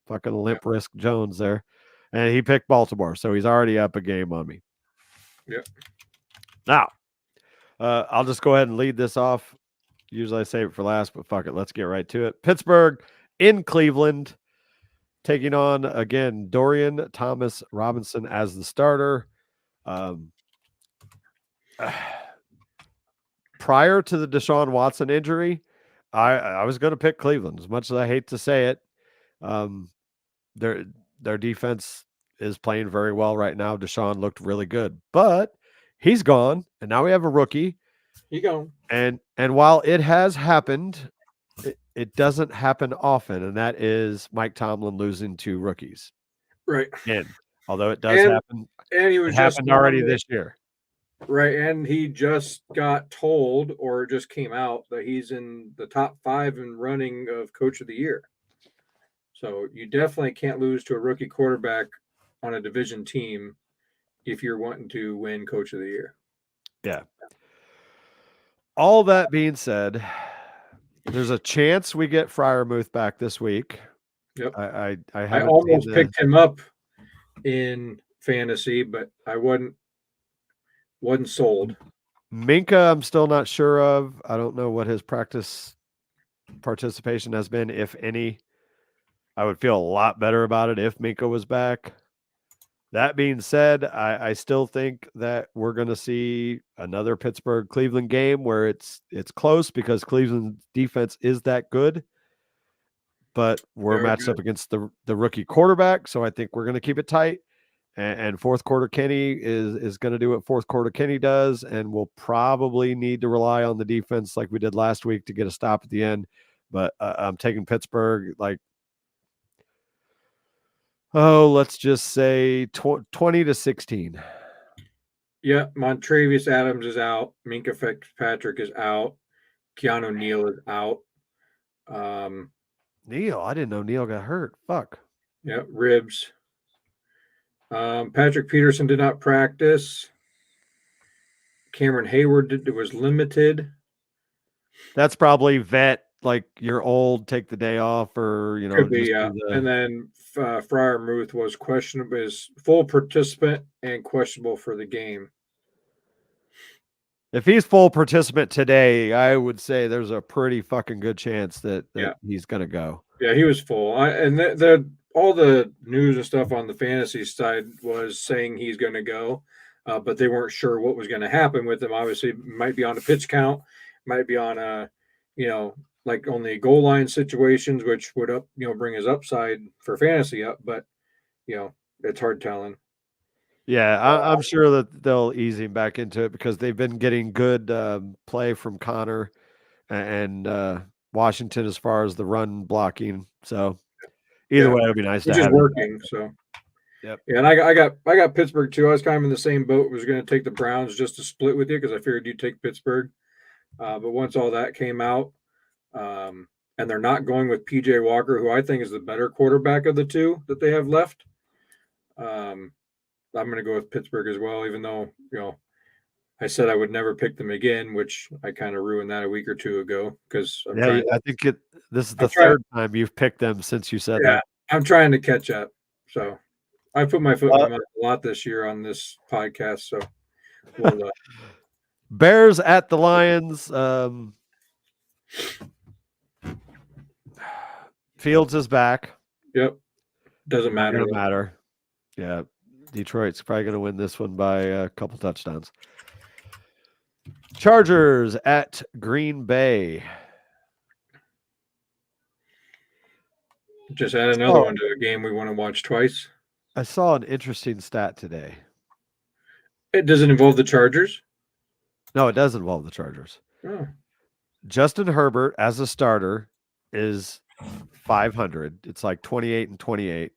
fucking limp wrist Jones there. And he picked Baltimore, so he's already up a game on me. Yep. Now, I'll just go ahead and lead this off. Usually I save it for last, but fuck it. Let's get right to it. Pittsburgh in Cleveland, taking on, again, Dorian Thomas Robinson as the starter. Prior to the Deshaun Watson injury, I was going to pick Cleveland. As much as I hate to say it, their defense is playing very well right now. Deshaun looked really good, but he's gone, and now we have a rookie. He's gone. And while it has happened, it doesn't happen often, and that is Mike Tomlin losing 2 rookies. Right. Again, although it does happen, and he was it happened already this year. Right, and he just got told, or just came out, that he's in the top 5 in running of Coach of the Year. So you definitely can't lose to a rookie quarterback on a division team if you're wanting to win Coach of the Year. Yeah. All that being said, there's a chance we get Fryermuth back this week. Yep. I I haven't seen almost the picked him up in fantasy, but I wasn't sold. Minka. I'm still not sure of. I don't know what his practice participation has been, if any. I would feel a lot better about it if Minka was back. That being said, I still think that we're going to see another Pittsburgh Cleveland game where it's close because Cleveland's defense is that good. But we're Very matched good. up against the rookie quarterback, so I think we're going to keep it tight. And fourth quarter Kenny is going to do what fourth quarter Kenny does, and we'll probably need to rely on the defense like we did last week to get a stop at the end. But I'm taking Pittsburgh like, let's just say 20-16. Yeah, Montravius Adams is out. Minka Fitzpatrick is out. Keanu Neal is out. Neil, I didn't know Neil got hurt. Fuck. Yeah, ribs. Patrick Peterson did not practice. Cameron Hayward was limited. That's probably vet, like you're old, take the day off, or Could be, just yeah. do the. And then Fryermuth was questionable, is full participant and questionable for the game. If he's full participant today, I would say there's a pretty fucking good chance that Yeah. he's gonna go. Yeah, he was full. And all the news and stuff on the fantasy side was saying he's going to go, but they weren't sure what was going to happen with him. Obviously, might be on a pitch count, might be on a, like only goal line situations, which would bring his upside for fantasy up. But it's hard telling. Yeah, I'm sure that they'll ease him back into it because they've been getting good play from Connor and Washington as far as the run blocking. So either way, it'd be nice to which is have him working. back. So. Yep. Yeah, and I got Pittsburgh too. I was kind of in the same boat. Was going to take the Browns just to split with you because I figured you'd take Pittsburgh. But once all that came out, and they're not going with PJ Walker, who I think is the better quarterback of the two that they have left, I'm going to go with Pittsburgh as well. Even though I said I would never pick them again, which I kind of ruined that a week or two ago because I think this is the third time you've picked them since you said that. I'm trying to catch up. So I put my foot in my mouth a lot this year on this podcast. So we'll Bears at the Lions. Fields is back. Yep. Doesn't matter. Doesn't matter. Yeah. Detroit's probably going to win this one by a couple touchdowns. Chargers at Green Bay. Just add another one to a game we want to watch twice. I saw an interesting stat today. Does it involve the Chargers? No, it does involve the Chargers. Oh. Justin Herbert as a starter is 500. It's like 28-28.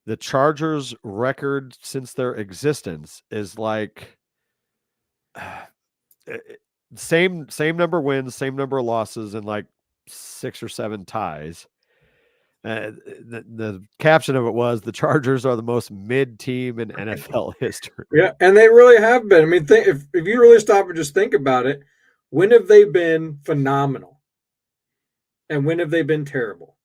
The Chargers' record since their existence is like same number of wins, same number of losses, and like 6 or 7 ties. The caption of it was the Chargers are the most mid team in NFL history. Yeah, and they really have been. I mean, if you really stop and just think about it, when have they been phenomenal? And when have they been terrible?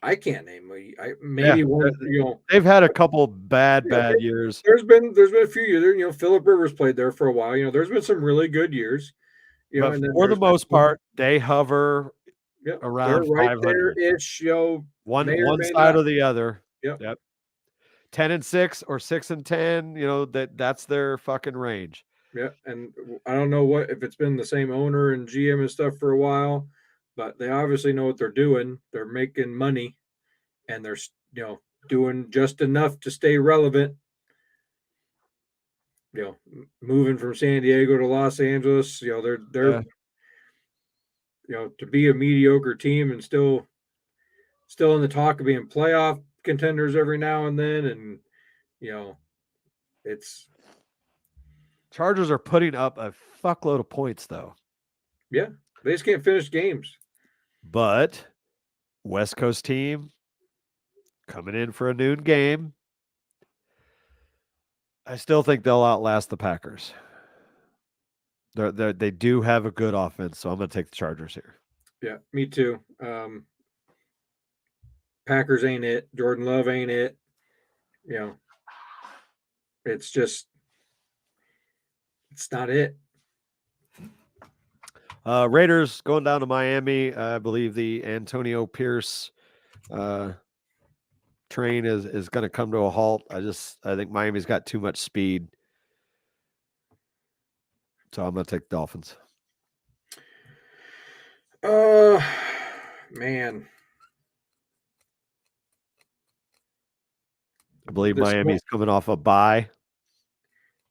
I can't name one. They've had a couple bad years. There's been a few years. Philip Rivers played there for a while. There's been some really good years. But and for the most part, they hover around right 500 ish. One side or the other. Yep. 10-6 or 6-10. That's their fucking range. Yeah, and I don't know if it's been the same owner and GM and stuff for a while, but they obviously know what they're doing. They're making money, and they're doing just enough to stay relevant. Moving from San Diego to Los Angeles, they're to be a mediocre team and still in the talk of being playoff contenders every now and then, and it's Chargers are putting up a fuckload of points, though. Yeah, they just can't finish games. But West Coast team coming in for a noon game. I still think they'll outlast the Packers. They do have a good offense, so I'm going to take the Chargers here. Yeah, me too. Packers ain't it. Jordan Love ain't it. You know, it's not it. Raiders going down to Miami. I believe the Antonio Pierce train is going to come to a halt. I think Miami's got too much speed. So I'm going to take Dolphins. Man. I believe Miami's coming off a bye.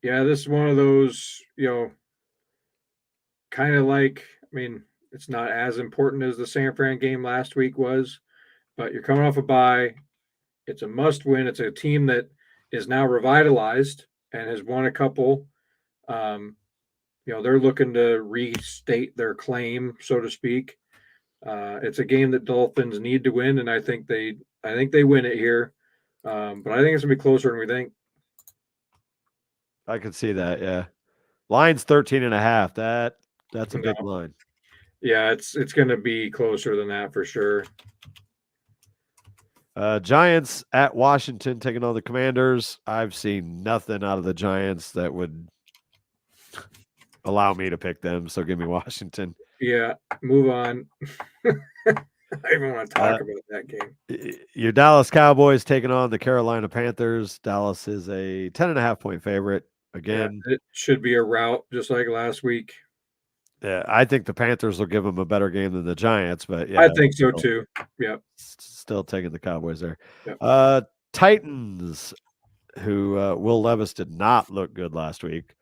Yeah, this is one of those, kind of like, it's not as important as the San Fran game last week was, but you're coming off a bye. It's a must win. It's a team that is now revitalized and has won a couple. They're looking to restate their claim, so to speak. It's a game that Dolphins need to win, and I think they win it here. But I think it's gonna be closer than we think. I can see that. Yeah, line's 13.5. That's a big line. Yeah, it's gonna be closer than that for sure. Giants at Washington taking on the Commanders. I've seen nothing out of the Giants that would allow me to pick them. So give me Washington. Yeah, move on. I even want to talk about that game. Your Dallas Cowboys taking on the Carolina Panthers. Dallas is a 10.5-point favorite. Again, it should be a rout just like last week. Yeah, I think the Panthers will give them a better game than the Giants, but yeah, I think so too. Yeah, still taking the Cowboys there. Yep. Titans, who Will Levis did not look good last week,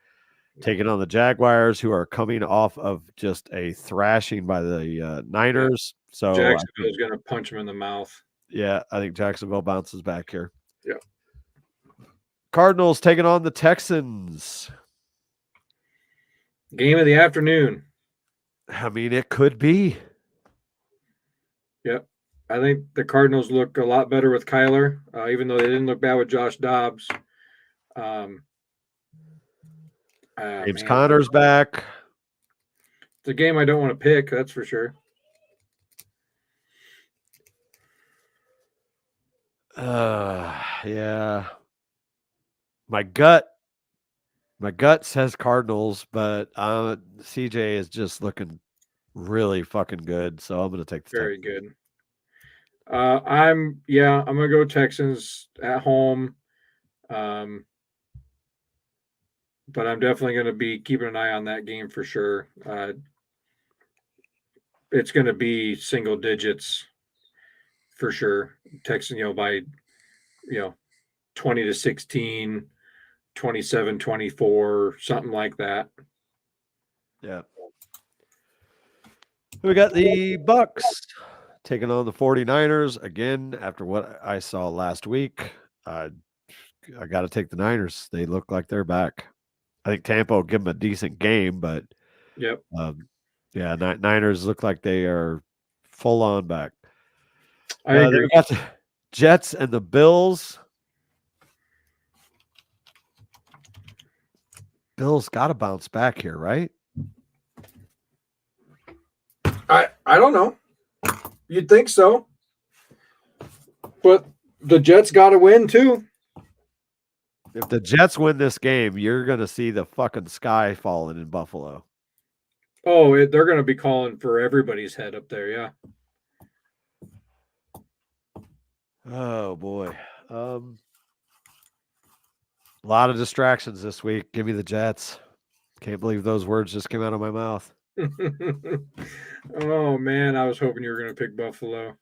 taking on the Jaguars, who are coming off of just a thrashing by the Niners. Yeah. So Jacksonville's going to punch him in the mouth. Yeah, I think Jacksonville bounces back here. Yeah. Cardinals taking on the Texans. Game of the afternoon. I mean, it could be. Yep. I think the Cardinals look a lot better with Kyler, even though they didn't look bad with Josh Dobbs. James Conner's back. It's a game I don't want to pick, that's for sure. Yeah. My gut says Cardinals, but CJ is just looking really fucking good, so I'm going to take the Very Texans. Good. I'm going to go Texans at home. But I'm definitely going to be keeping an eye on that game for sure. It's going to be single digits for sure. Texans, by 20-16, 27-24, something like that. Yeah. We got the Bucks taking on the 49ers again after what I saw last week. I got to take the Niners. They look like they're back. I think Tampa will give them a decent game, but yep. Niners look like they are full on back. I agree. We got the Jets and the Bills. Bills got to bounce back here, right? I don't know. You'd think so. But the Jets got to win too. If the Jets win this game, you're going to see the fucking sky falling in Buffalo. Oh, they're going to be calling for everybody's head up there, yeah. Oh, boy. A lot of distractions this week. Give me the Jets. Can't believe those words just came out of my mouth. Oh, man, I was hoping you were going to pick Buffalo.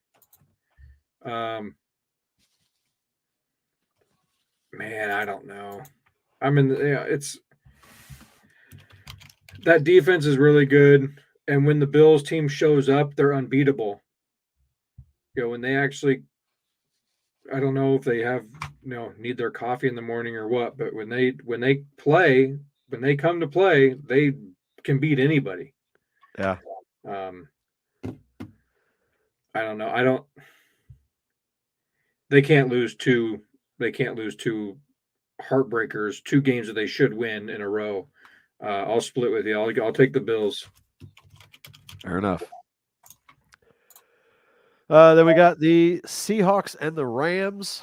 Man, I don't know. It's that defense is really good, and when the Bills team shows up, they're unbeatable. When they actually, I don't know if they have need their coffee in the morning or what, but when they play, when they come to play, they can beat anybody. Yeah. I don't know. I don't. They can't lose two. They can't lose two heartbreakers, two games that they should win in a row. I'll split with you. I'll take the Bills. Fair enough. Then we got the Seahawks and the Rams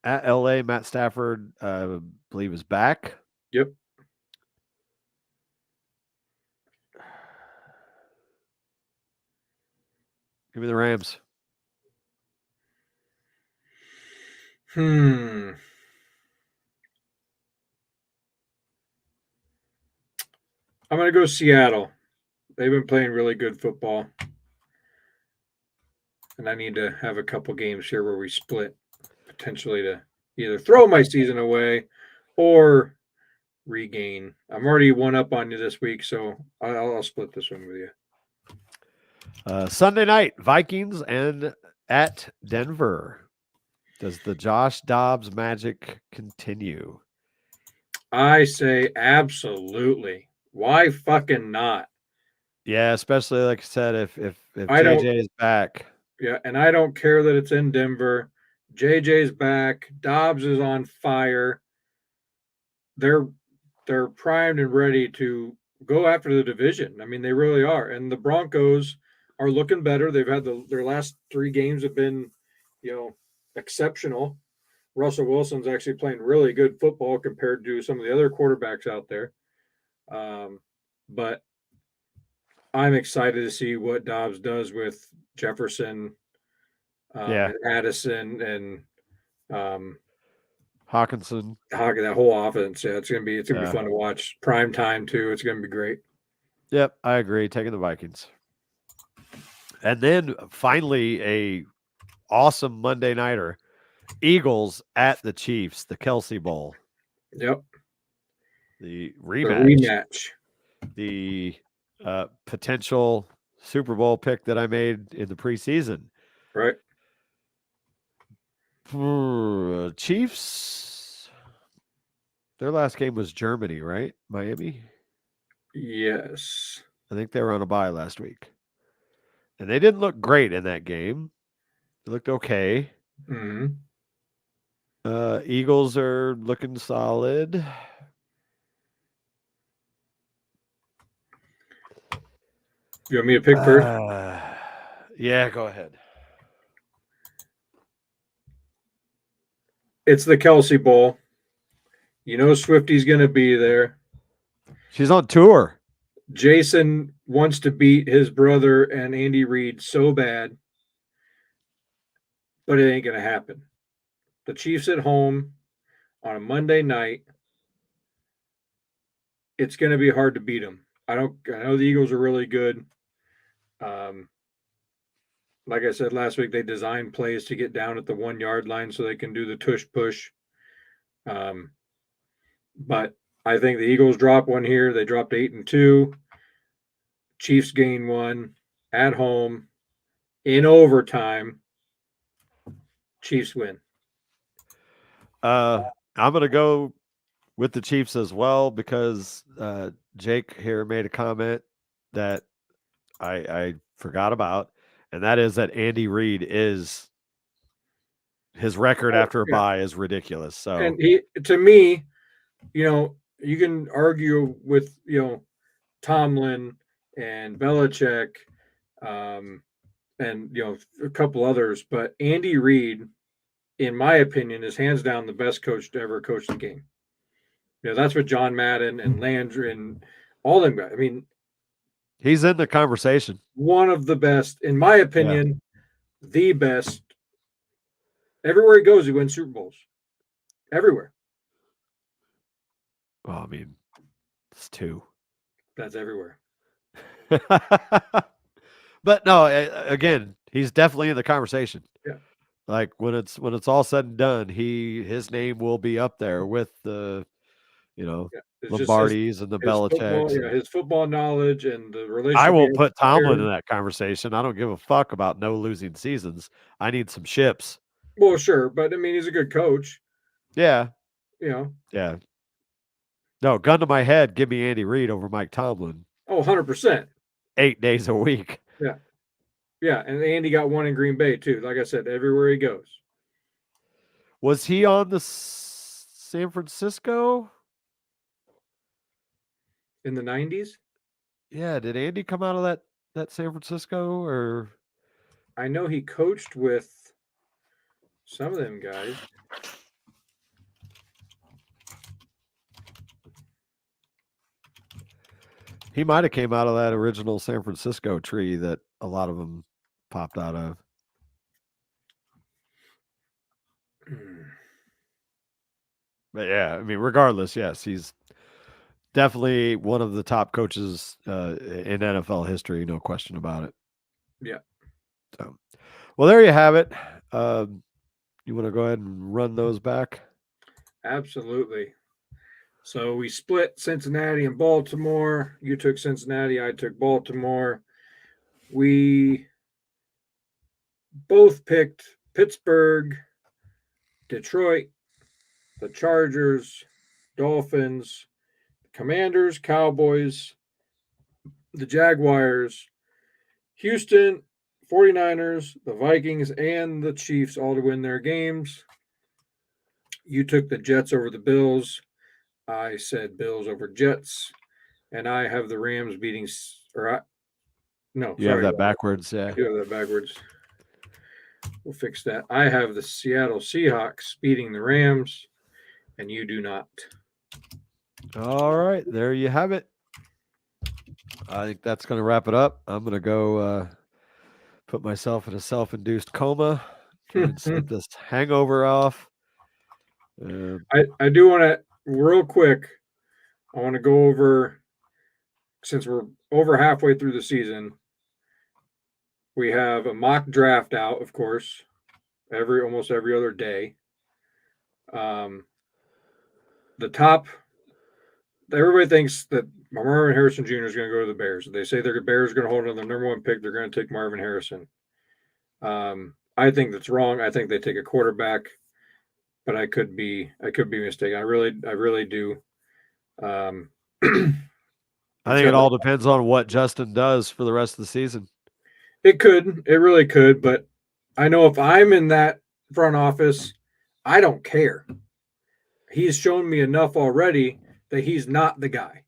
at LA. Matt Stafford, I believe, is back. Yep. Give me the Rams. I'm going to go Seattle. They've been playing really good football. And I need to have a couple games here where we split, potentially to either throw my season away or regain. I'm already one up on you this week, so I'll split this one with you. Sunday night, Vikings and at Denver. Does the Josh Dobbs magic continue? I say absolutely. Why fucking not? Yeah, especially like I said, if I don't. JJ is back. Yeah, and I don't care that it's in Denver. JJ's back. Dobbs is on fire. They're primed and ready to go after the division. I mean, they really are. And the Broncos are looking better. They've had their last 3 games have been, exceptional. Russell Wilson's actually playing really good football compared to some of the other quarterbacks out there. But I'm excited to see what Dobbs does with Jefferson, and Addison, and Hawkinson. that whole offense. Yeah, it's gonna be fun to watch. Prime time too. It's gonna be great. Yep, I agree. Taking the Vikings. And then finally a awesome Monday nighter. Eagles at the Chiefs, the Kelsey Bowl. Yep. The rematch. The potential Super Bowl pick that I made in the preseason. Right. Chiefs, their last game was Germany, right? Miami? Yes. I think they were on a bye last week. And they didn't look great in that game. They looked okay. Mm-hmm. Eagles are looking solid. You want me to pick first? Yeah, go ahead. It's the Kelsey Bowl. You know Swifty's going to be there. She's on tour. Jason wants to beat his brother and Andy Reid so bad, but it ain't going to happen. The Chiefs at home on a Monday night. It's going to be hard to beat them. I know the Eagles are really good. Like I said last week, they designed plays to get down at the 1 yard line so they can do the tush push. But I think the Eagles drop one here. They dropped 8-2. Chiefs gain 1 at home in overtime. Chiefs win. I'm going to go with the Chiefs as well because Jake here made a comment that I forgot about, and that is that Andy Reid his record after a bye is ridiculous. So, and to me, you can argue with Tomlin and Belichick, and a couple others, but Andy Reid, in my opinion, is hands down the best coach to ever coach the game. That's what John Madden and Landry and all them guys. I mean, he's in the conversation. One of the best, in my opinion, the best. Everywhere he goes, he wins Super Bowls. Everywhere. Well, I mean, it's 2. That's everywhere. But no, again, he's definitely in the conversation. Yeah. Like when it's all said and done, his name will be up there with the Lombardis and the Belichicks. His football knowledge and the relationship. I will put Tomlin in that conversation. I don't give a fuck about no losing seasons. I need some ships. Well, sure, but I mean, he's a good coach. Yeah. Yeah. No, No, gun to my head, give me Andy Reid over Mike Tomlin Oh, 100%. 8 days a week. Yeah. Yeah. And Andy got one in Green Bay, too. Like I said, everywhere he goes. Was he on the San Francisco? In the 90s? Yeah, did Andy come out of that San Francisco or I know he coached with some of them guys. he might have came out of that original San Francisco tree that a lot of them popped out of. But yeah, I mean, regardless, yes, he's definitely one of the top coaches in NFL history, no question about it. Yeah. So, well, there you have it. You want to go ahead and run those back? Absolutely. So we split Cincinnati and Baltimore. You took Cincinnati, I took Baltimore. We both picked Pittsburgh, Detroit, the Chargers, Dolphins, Commanders, Cowboys, the Jaguars, Houston, 49ers, the Vikings, and the Chiefs all to win their games. You took the Jets over the Bills. I said Bills over Jets. And I have the Rams beating, no, You have sorry. that backwards, I yeah. do have that backwards. We'll fix that. I have the Seattle Seahawks beating the Rams, and you do not. All right, there you have it. I think that's going to wrap it up. I'm going to go put myself in a self-induced coma, try and sleep this hangover off. I do want to, real quick, I want to go over, since we're over halfway through the season, we have a mock draft out, of course, almost every other day. The top, everybody thinks that Marvin Harrison Jr. is going to go to the Bears. They say the Bears are going to hold on their number one pick. They're going to take Marvin Harrison. I think that's wrong. I think they take a quarterback, but I could be mistaken. I really do. I think it all depends on what Justin does for the rest of the season. It really could, but I know if I'm in that front office, I don't care. He's shown me enough already that he's not the guy.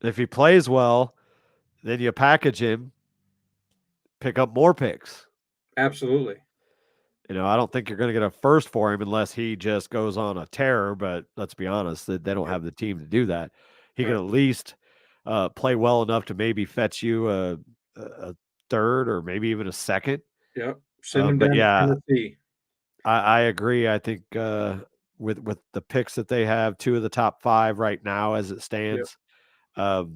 If he plays well, then you package him, pick up more picks. Absolutely. I don't think you're going to get a first for him unless he just goes on a tear, but let's be honest, they don't have the team to do that. He can at least play well enough to maybe fetch you a third or maybe even a second. Yep. Send him But down yeah, to Tennessee. I agree. I think with the picks that they have, 2 of the top 5 right now as it stands. Yep.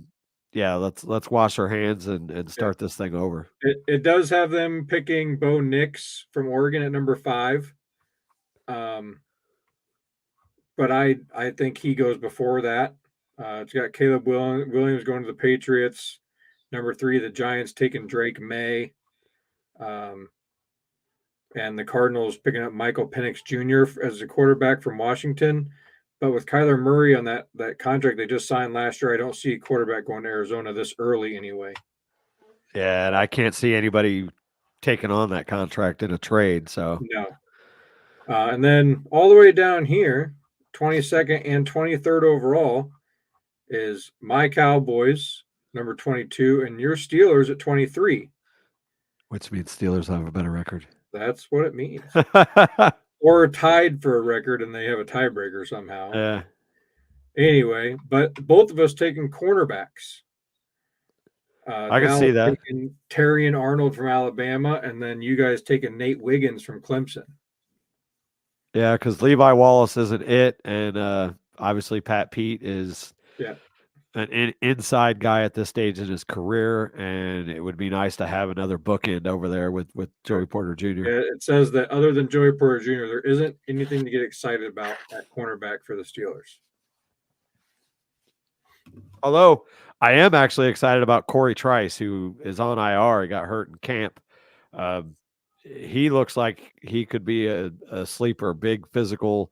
Yeah, let's wash our hands and start this thing over. It does have them picking Bo Nix from Oregon at number 5. But I think he goes before that. It's got Caleb Williams going to the Patriots. Number 3, the Giants taking Drake May. And the Cardinals picking up Michael Penix Jr. as a quarterback from Washington. But with Kyler Murray on that contract they just signed last year, I don't see a quarterback going to Arizona this early anyway. Yeah, and I can't see anybody taking on that contract in a trade. So no. And then all the way down here, 22nd and 23rd overall is my Cowboys, number 22, and your Steelers at 23. Which means Steelers have a better record. That's what it means. Or tied for a record, and they have a tiebreaker somehow. Yeah. Anyway, but both of us taking cornerbacks. I can see that. Terry and Arnold from Alabama, and then you guys taking Nate Wiggins from Clemson. Yeah, because Levi Wallace isn't it, and obviously Pat Pete is an inside guy at this stage in his career, and it would be nice to have another bookend over there with Joey Porter Jr. Yeah, it says that other than Joey Porter Jr., there isn't anything to get excited about at cornerback for the Steelers. Although I am actually excited about Corey Trice, who is on IR. He got hurt in camp. He looks like he could be a sleeper, big physical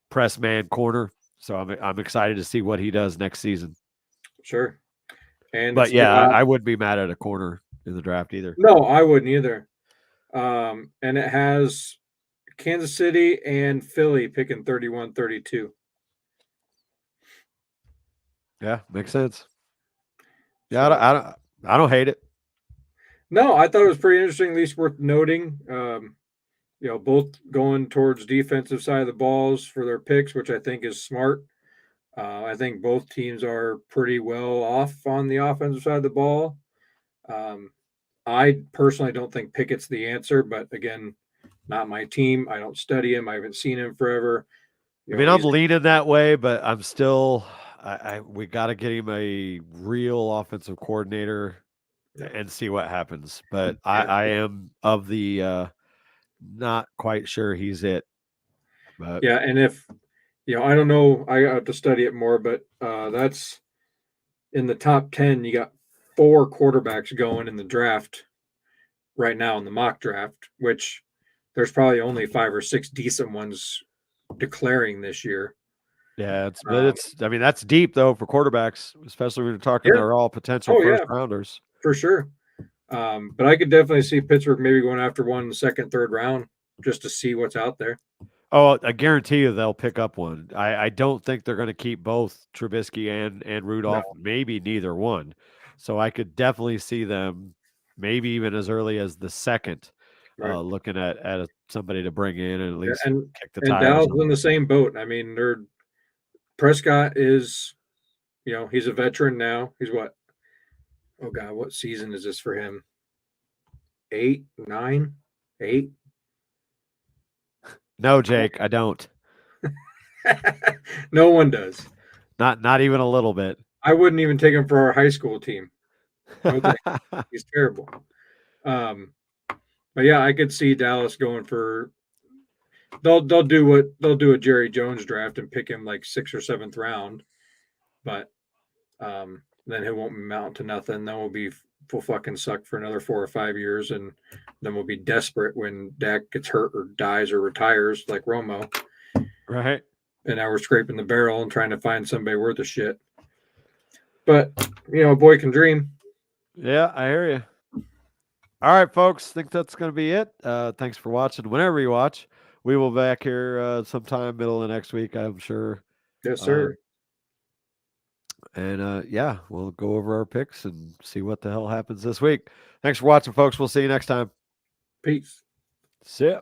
press man corner. So I'm excited to see what he does next season. Sure. And But it's yeah, got I wouldn't be mad at a corner in the draft either. no, I wouldn't either. And it has Kansas City and Philly picking 31, 32. Yeah, makes sense. Yeah, So I don't hate it. no, I thought it was pretty interesting, at least worth noting. Both going towards defensive side of the balls for their picks, which I think is smart. I think both teams are pretty well off on the offensive side of the ball. I personally don't think Pickett's the answer, but again, not my team. I don't study him. I haven't seen him forever. I mean, I'm leaning that way, but I'm still. We got to get him a real offensive coordinator and see what happens. But I am of the not quite sure he's it. But yeah, and if I don't know, I have to study it more, but that's in the top 10. You got 4 quarterbacks going in the draft right now in the mock draft, which there's probably only 5 or 6 decent ones declaring this year. yeah, I mean, that's deep though for quarterbacks, especially when you're talking they're all potential first rounders for sure. But I could definitely see Pittsburgh maybe going after one in the second, third round just to see what's out there. Oh, I guarantee you they'll pick up one. I don't think they're going to keep both Trubisky and Rudolph, maybe neither one. So I could definitely see them maybe even as early as the second looking at somebody to bring in and at least kick the tires. Dallas is in the same boat. I mean, Prescott is, he's a veteran now. He's what? Oh God, what season is this for him? 8, 9, 8? No, Jake, I don't. No one does. Not even a little bit. I wouldn't even take him for our high school team. No, he's terrible. But yeah, I could see Dallas going for. They'll do a Jerry Jones draft and pick him like 6th or 7th round, but then he won't amount to nothing. Then we'll be full fucking suck for another 4 or 5 years, and then we'll be desperate when Dak gets hurt or dies or retires, like Romo. Right. And now we're scraping the barrel and trying to find somebody worth a shit. But a boy can dream. Yeah, I hear you. All right, folks. Think that's going to be it. Thanks for watching. Whenever you watch, we will be back here sometime middle of next week, I'm sure. Yes, sir. And yeah, we'll go over our picks and see what the hell happens this week. Thanks for watching, folks. We'll see you next time. Peace. See ya.